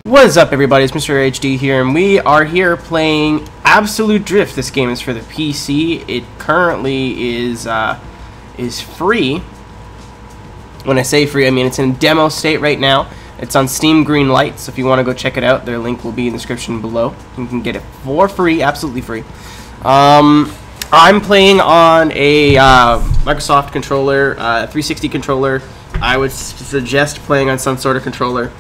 What is up, everybody? It's Mr. HD here, and we are here playing Absolute Drift. This game is for the PC. It currently is free. When I say free, I mean it's in demo state right now. It's on Steam Greenlight, so if you want to go check it out, their link will be in the description below. You can get it for free, absolutely free. I'm playing on a Microsoft controller, 360 controller. I would suggest playing on some sort of controller.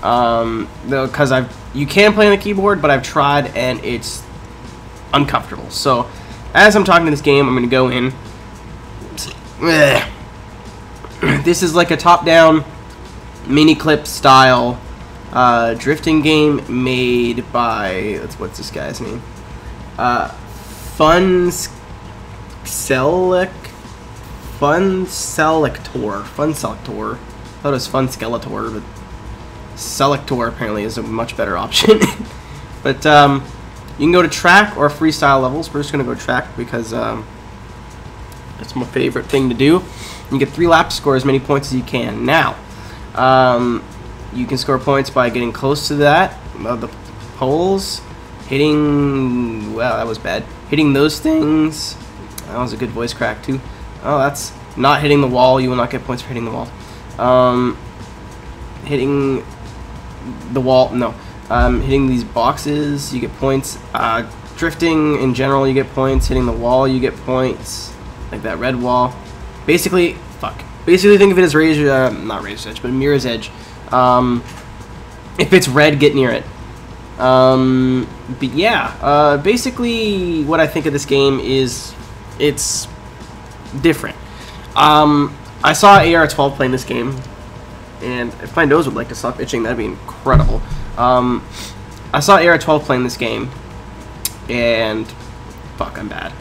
Because you can play on the keyboard, but I've tried and it's uncomfortable. So, as I'm talking to this game, I'm going to go in. This is like a top-down mini clip style drifting game made by what's this guy's name? Fun Selector. I thought it was Fun Skeletor, but Selector apparently is a much better option. But you can go to track or freestyle levels. We're just gonna go track because that's my favorite thing to do. You get 3 laps, score as many points as you can. Now, you can score points by getting close to the poles, hitting. Wow, that was bad. Hitting those things. That was a good voice crack too. Oh, that's not hitting the wall. You will not get points for hitting the wall. Hitting the wall, no. Hitting these boxes, you get points. Drifting in general, you get points. Hitting the wall, you get points. Like that red wall. Basically, Basically, think of it as not Razor's Edge, but Mirror's Edge. If it's red, get near it. But yeah, basically, what I think of this game is it's different. I saw AR12 playing this game. And if my nose would like to stop itching, that'd be incredible. I saw AR12 playing this game, and fuck, I'm bad.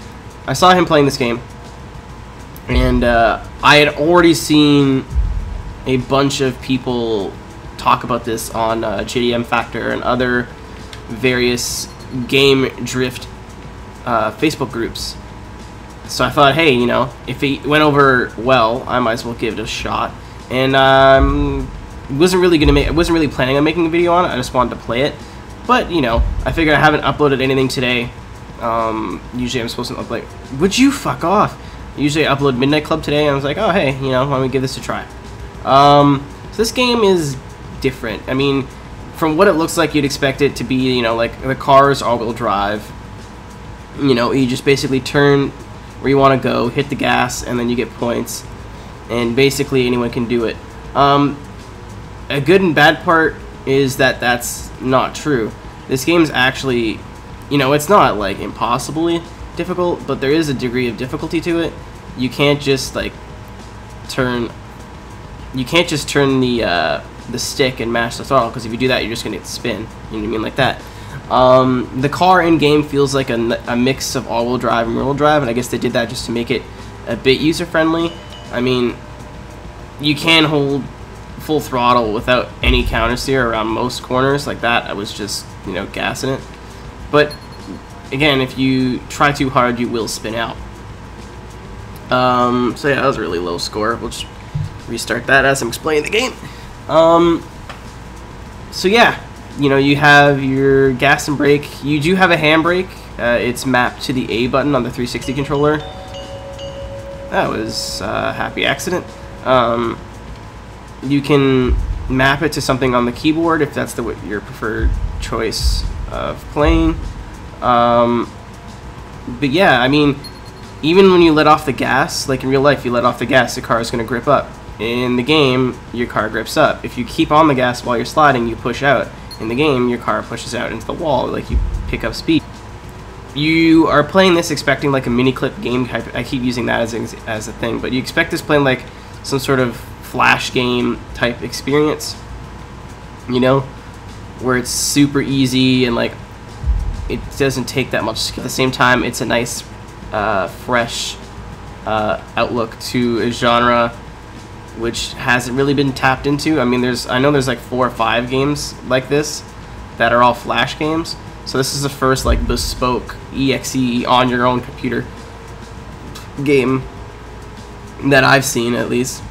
I saw him playing this game, and I had already seen a bunch of people talk about this on JDM Factor and other various game drift Facebook groups. So I thought, hey, you know, if it went over well, I might as well give it a shot. And I wasn't really planning on making a video on it. I just wanted to play it. But you know, I figured I haven't uploaded anything today. Usually I'm supposed to upload. Would you fuck off? Usually I upload Midnight Club today, and I was like, oh hey, you know, why don't we give this a try? So this game is different. I mean, from what it looks like, you'd expect it to be, you know, like the car's all-wheel drive. You know, you just basically turn where you want to go, hit the gas, and then you get points. And basically anyone can do it. A good and bad part is that that's not true. This game's actually, you know, it's not like impossibly difficult, but there is a degree of difficulty to it. You can't just like turn the stick and mash the throttle, because if you do that, you're just gonna get spin. You know what I mean, like that. The car in game feels like a mix of all-wheel drive and rear-wheel drive, and I guess they did that just to make it a bit user-friendly. I mean, you can hold full throttle without any counter steer around most corners like that. I was just, you know, gassing it. But again, if you try too hard, you will spin out. So yeah, that was a really low score. We'll just restart that as I'm explaining the game. So yeah, you know, you have your gas and brake. You do have a handbrake. It's mapped to the A button on the 360 controller. That was a happy accident. You can map it to something on the keyboard if that's your preferred choice of playing. But yeah, I mean, even when you let off the gas, like in real life, you let off the gas, the car is going to grip up. In the game, your car grips up. If you keep on the gas while you're sliding, you push out. In the game, your car pushes out into the wall, like you pick up speed. You are playing this expecting like a mini clip game type. I keep using that as a thing, but you expect this playing like some sort of flash game type experience, you know, where it's super easy and like it doesn't take that much skill. At the same time, it's a nice fresh outlook to a genre which hasn't really been tapped into. I mean, I know there's like 4 or 5 games like this that are all flash games. So this is the first like bespoke EXE on your own computer game that I've seen, at least.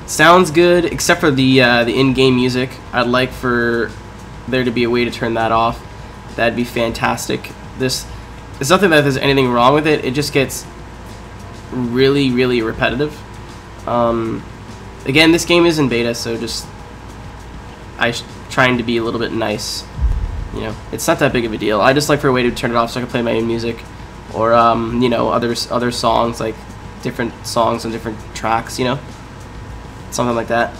Sounds good, except for the in-game music. I'd like for there to be a way to turn that off. That'd be fantastic. It's nothing that there's anything wrong with it. It just gets really, really repetitive. Again, this game is in beta, so just trying to be a little bit nice. You know, it's not that big of a deal. I just like for a way to turn it off so I can play my own music, or you know, other songs, like different songs on different tracks. You know, something like that.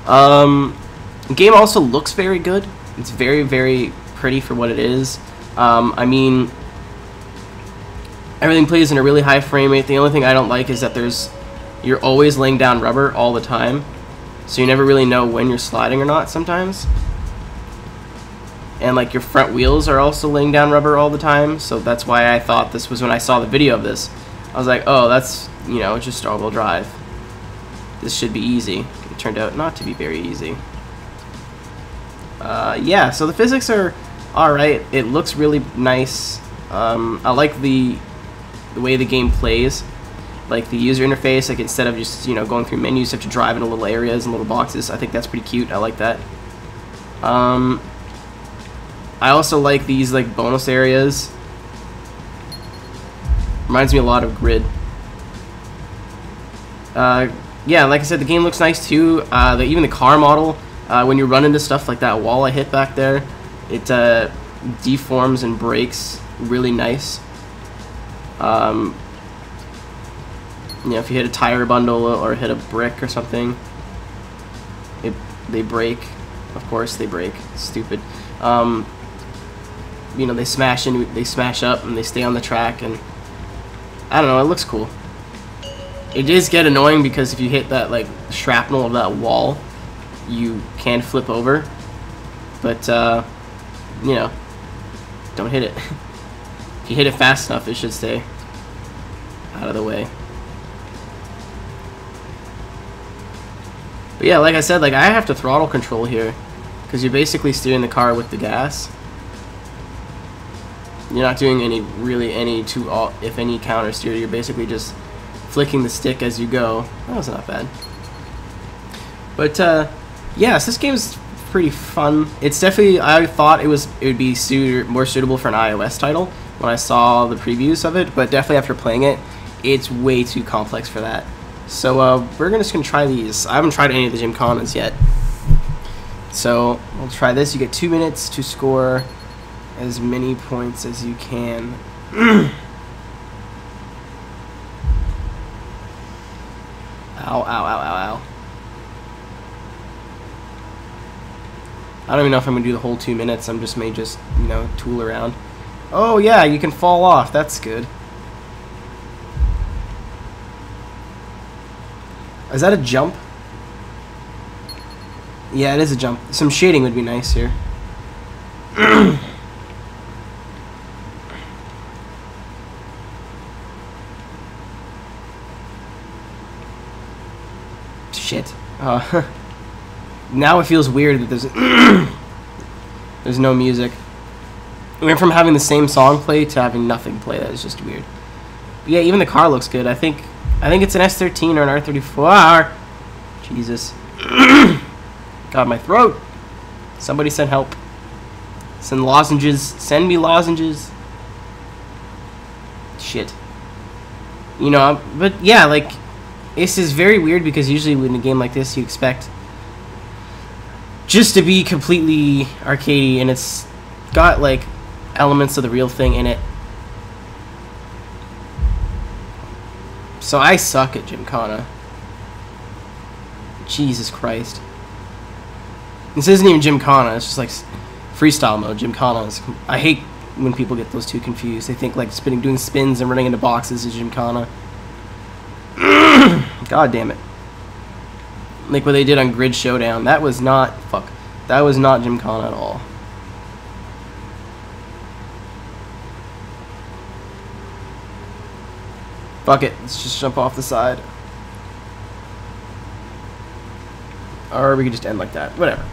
The game also looks very good. It's very, very pretty for what it is. I mean, everything plays in a really high frame rate. The only thing I don't like is that you're always laying down rubber all the time, so you never really know when you're sliding or not sometimes. And like your front wheels are also laying down rubber all the time, so that's why I thought this was, when I saw the video of this, I was like, oh, that's, you know, it's just all-wheel drive. This should be easy. It turned out not to be very easy. Yeah, so the physics are alright. It looks really nice. I like the way the game plays. Like the user interface, like instead of just, you know, going through menus, you have to drive into little areas and little boxes. I think that's pretty cute. I like that. I also like these like bonus areas. Reminds me a lot of Grid. Yeah, like I said, the game looks nice too. Even the car model, when you run into stuff like that wall I hit back there, it deforms and breaks really nice. You know, if you hit a tire bundle or hit a brick or something, they break. Of course they break. It's stupid. You know, they smash up and they stay on the track, and I don't know, it looks cool. It does get annoying because if you hit that like shrapnel of that wall, you can flip over. But you know, don't hit it. If you hit it fast enough, it should stay out of the way. But yeah, like I said, like I have to throttle control here because you're basically steering the car with the gas. You're not doing if any counter steer. You're basically just flicking the stick as you go. That was not bad. But yes, this game's pretty fun. It's definitely, I thought it would be more suitable for an iOS title when I saw the previews of it, but definitely after playing it, it's way too complex for that. So we're just gonna try these. I haven't tried any of the Gymkhanas yet, so we'll try this. You get 2 minutes to score as many points as you can. Ow, ow, ow, ow, ow. I don't even know if I'm gonna do the whole 2 minutes. I'm just may you know, tool around. Oh yeah, you can fall off. That's good. Is that a jump? Yeah, it is a jump. Some shading would be nice here. Shit. Now it feels weird that there's no music. We went from having the same song play to having nothing play. That is just weird. But yeah, even the car looks good. I think it's an S13 or an R34. Jesus. God, my throat. Somebody send help. Send lozenges. Send me lozenges. Shit. You know, but yeah, like, this is very weird because usually in a game like this you expect just to be completely arcadey, and it's got like elements of the real thing in it. So I suck at Gymkhana. Jesus Christ. This isn't even Gymkhana, it's just like freestyle mode. Gymkhana is... I hate when people get those two confused. They think like doing spins and running into boxes is Gymkhana. God damn it. Like what they did on Grid Showdown. That was not... Fuck. That was not Gymkhana at all. Fuck it. Let's just jump off the side. Or we could just end like that. Whatever.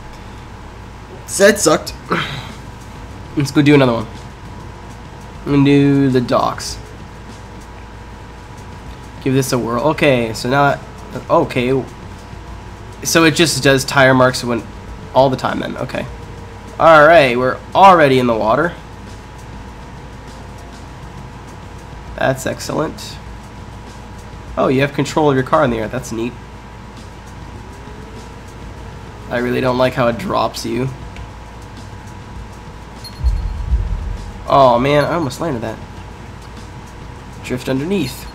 That sucked. Let's go do another one. I'm gonna do the docks. Give this a whirl. Okay, so now Okay. So it just does tire marks when all the time then. Okay. Alright, we're already in the water. That's excellent. Oh, you have control of your car in the air. That's neat. I really don't like how it drops you. Oh man, I almost landed that. Drift underneath.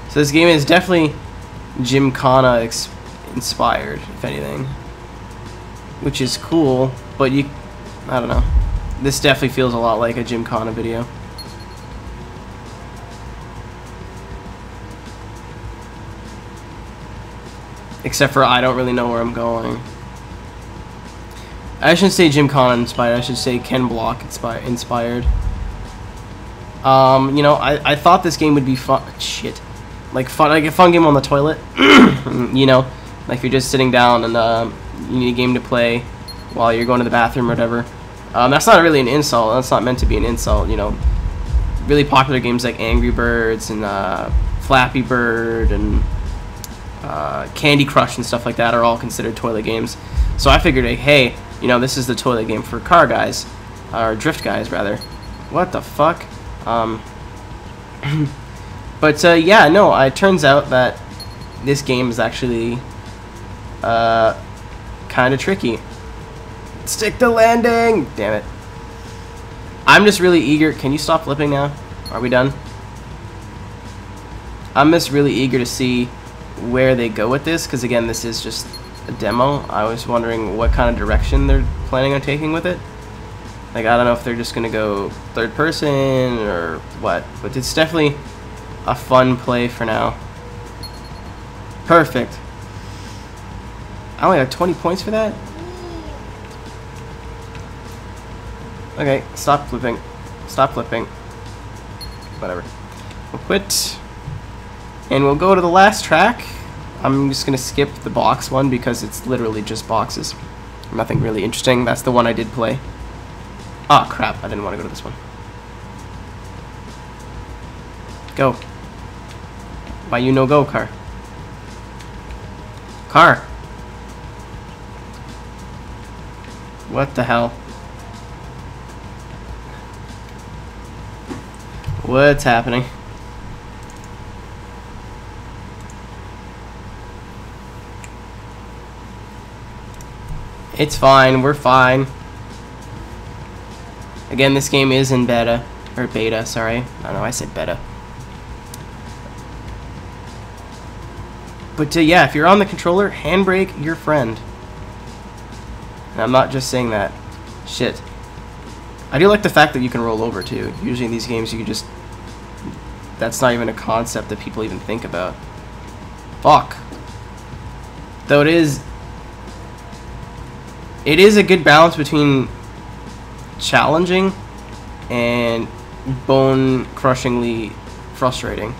So this game is definitely Gymkhana inspired, if anything. Which is cool, but I don't know. This definitely feels a lot like a Gymkhana video. Except for I don't really know where I'm going. I shouldn't say Gymkhana inspired, I should say Ken Block inspired. You know, I thought this game would be fun. Shit. Like a fun game on the toilet. You know, like you're just sitting down and you need a game to play while you're going to the bathroom or whatever. That's not really an insult. That's not meant to be an insult. You know, really popular games like Angry Birds and Flappy Bird and Candy Crush and stuff like that are all considered toilet games. So I figured, hey, you know, this is the toilet game for car guys, or drift guys rather. What the fuck? But yeah, no. It turns out that this game is actually kind of tricky. Stick the landing! Damn it. I'm just really eager. Can you stop flipping now? Are we done? I'm just really eager to see where they go with this, because again, this is just a demo. I was wondering what kind of direction they're planning on taking with it. Like, I don't know if they're just gonna go third person or what, but it's definitely a fun play for now. Perfect. I only got 20 points for that? Okay, stop flipping. Stop flipping. Whatever. We'll quit. And we'll go to the last track. I'm just gonna skip the box one because it's literally just boxes. Nothing really interesting. That's the one I did play. Ah, crap. I didn't want to go to this one. Go. Why you no go, car? Car. What the hell? What's happening? It's fine, we're fine. Again, this game is in beta, or beta, sorry. I don't know, I said beta. But yeah, if you're on the controller, handbrake your friend. And I'm not just saying that. Shit. I do like the fact that you can roll over too. Usually in these games you can just... That's not even a concept that people even think about. Fuck. Though it is a good balance between challenging and bone-crushingly frustrating.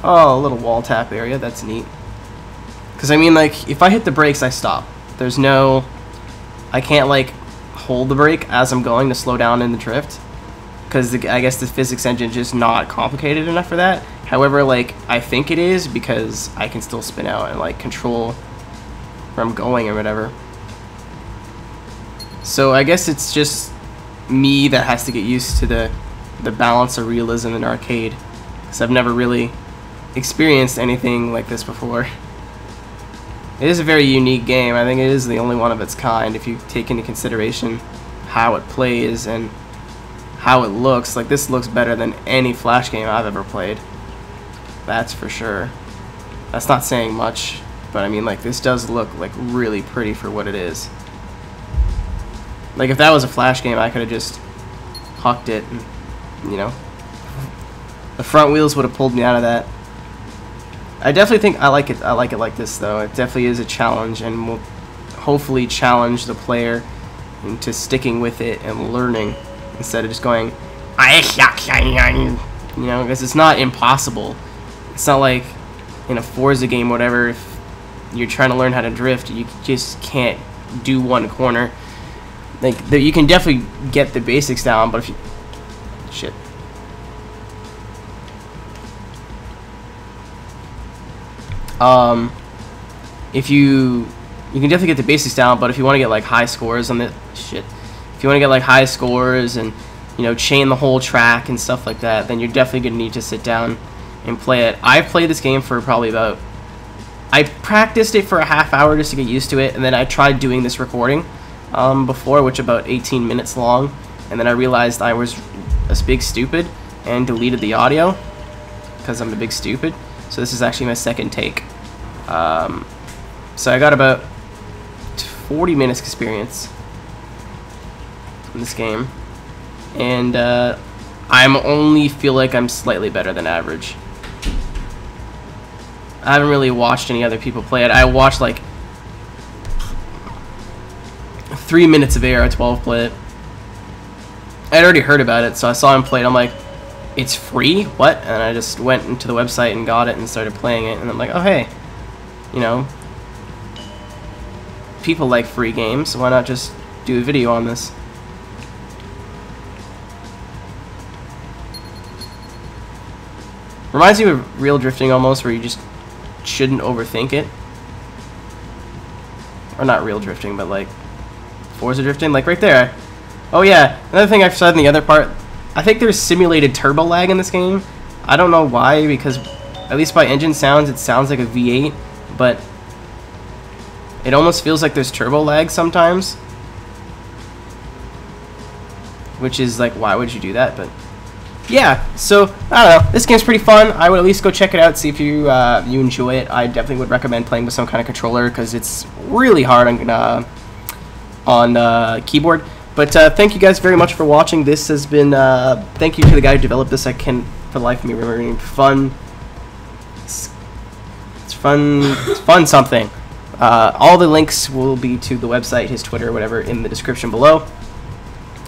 Oh, a little wall tap area. That's neat. Because, I mean, like, if I hit the brakes, I stop. There's no... I can't, like, hold the brake as I'm going to slow down in the drift. Because I guess the physics engine is just not complicated enough for that. However, like, I think it is because I can still spin out and, like, control where I'm going or whatever. So I guess it's just me that has to get used to the balance of realism in arcade. Because I've never really experienced anything like this before. It is a very unique game. I think it is the only one of its kind if you take into consideration how it plays and how it looks. Like, this looks better than any Flash game I've ever played. That's for sure. That's not saying much, but I mean, like, this does look like really pretty for what it is. Like, if that was a Flash game, I could have just hucked it and, you know, the front wheels would have pulled me out of that. I definitely think I like it like this, though. It definitely is a challenge and will hopefully challenge the player into sticking with it and learning instead of just going, you know, because it's not impossible. It's not like in a Forza game or whatever, if you're trying to learn how to drift, you just can't do one corner. Like, you can definitely get the basics down, but Shit. If you can definitely get the basics down, but if you want to get like high scores on the shit, if you want to get like high scores and, you know, chain the whole track and stuff like that, then you're definitely gonna need to sit down and play it. I played this game for probably about, I practiced it for a half hour just to get used to it, and then I tried doing this recording before, which about 18 minutes long, and then I realized I was a big stupid and deleted the audio because I'm a big stupid. So this is actually my second take. So I got about 40 minutes experience in this game, and I'm only feel like I'm slightly better than average. I haven't really watched any other people play it. I watched like 3 minutes of AR12 play it. I'd already heard about it, so I saw him play it. I'm like, it's free? What? And I just went into the website and got it and started playing it, and I'm like, oh hey, you know, people like free games, so why not just do a video on this? Reminds me of real drifting almost, where you just shouldn't overthink it. Or not real drifting, but like Forza drifting, like right there. Oh yeah, another thing I've said in the other part, I think there's simulated turbo lag in this game. I don't know why, because at least by engine sounds, it sounds like a V8, but it almost feels like there's turbo lag sometimes. Which is like, why would you do that? But yeah, so I don't know. This game's pretty fun. I would at least go check it out, see if you you enjoy it. I definitely would recommend playing with some kind of controller because it's really hard on keyboard. But thank you guys very much for watching. This has been thank you to the guy who developed this. I can for the life of me remembering fun. It's fun. It's fun something. All the links will be to the website, his Twitter, whatever, in the description below.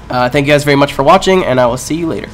Thank you guys very much for watching, and I will see you later.